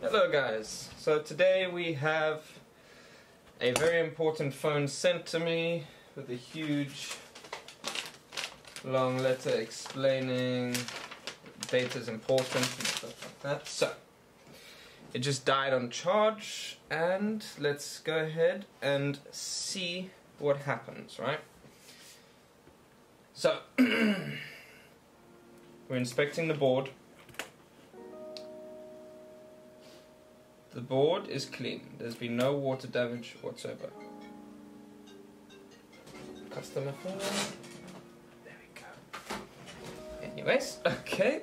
Hello guys, so today we have a very important phone sent to me with a huge long letter explaining data is important and stuff like that. So it just died on charge, and let's go ahead and see what happens, right? So we're inspecting the board. The board is clean. There's been no water damage whatsoever. Customer phone. There we go. Anyways, okay.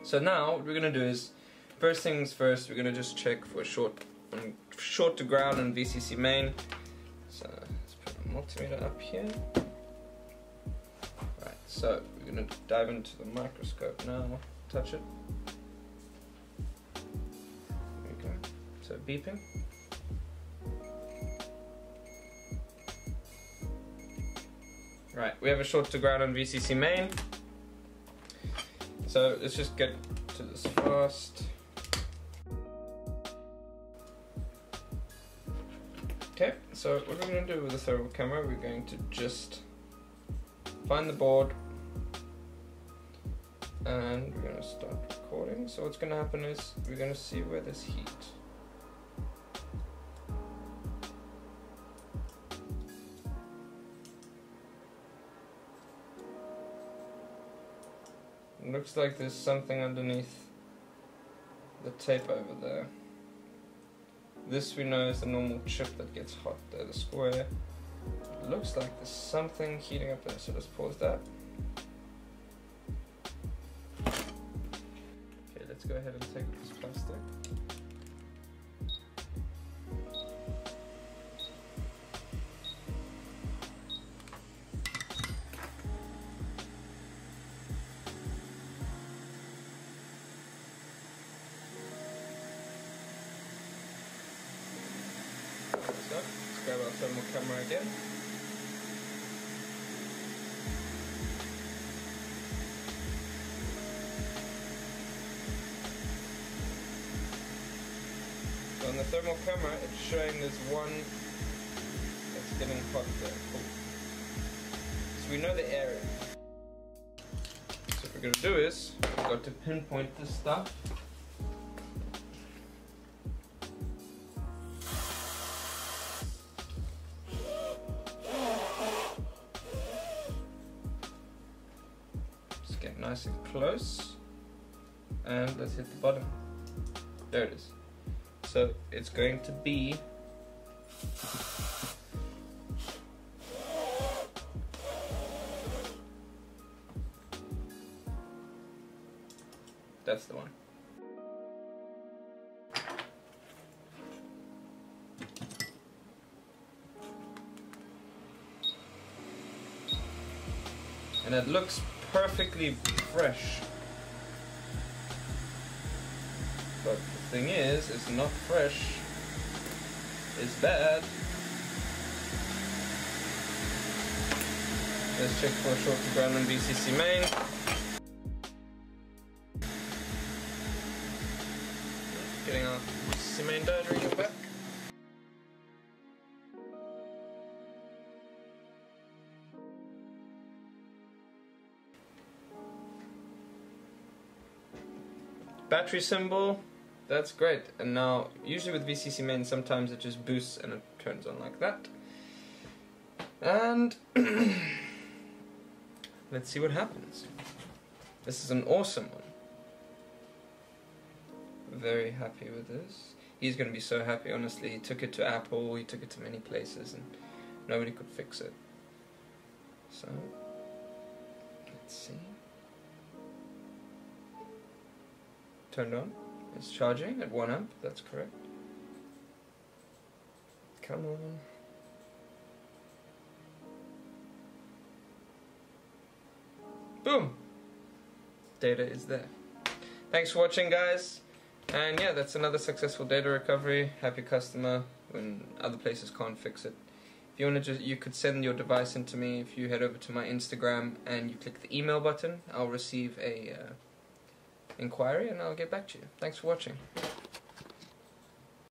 So now what we're gonna do is, first things first, we're gonna just check for short to ground and VCC main. So let's put a multimeter up here. Right. So we're gonna dive into the microscope now. Touch it. So beeping. Right, we have a short to ground on VCC main. So let's just get to this fast. Okay, so what we're going to do with the thermal camera, we're going to just find the board and we're going to start recording. So what's going to happen is we're going to see where there's heat. It looks like there's something underneath the tape over there. This we know is the normal chip that gets hot there, the square. It looks like there's something heating up there, so let's pause that. Okay, let's go ahead and take this plastic. So, let's grab our thermal camera again. So on the thermal camera, it's showing there's one that's getting hot there. Cool. So we know the area. So what we're going to do is, we've got to pinpoint this stuff. Get nice and close, and let's hit the bottom. There it is. So it's going to be that's the one. And it looks perfectly fresh, but the thing is, it's not fresh, it's bad. Let's check for a short to ground on VCC main. Getting our VCC main diode reader back. Battery symbol, that's great. And now, usually with VCC main, sometimes it just boosts and it turns on like that. And let's see what happens. This is an awesome one. Very happy with this. He's going to be so happy, honestly. He took it to Apple, he took it to many places, and nobody could fix it. So, let's see. Turned on. It's charging at 1 amp, that's correct. Come on. Boom! Data is there. Thanks for watching, guys. And yeah, that's another successful data recovery. Happy customer when other places can't fix it. If you want to, you could send your device in to me. If you head over to my Instagram and you click the email button, I'll receive a inquiry and I'll get back to you. Thanks for watching.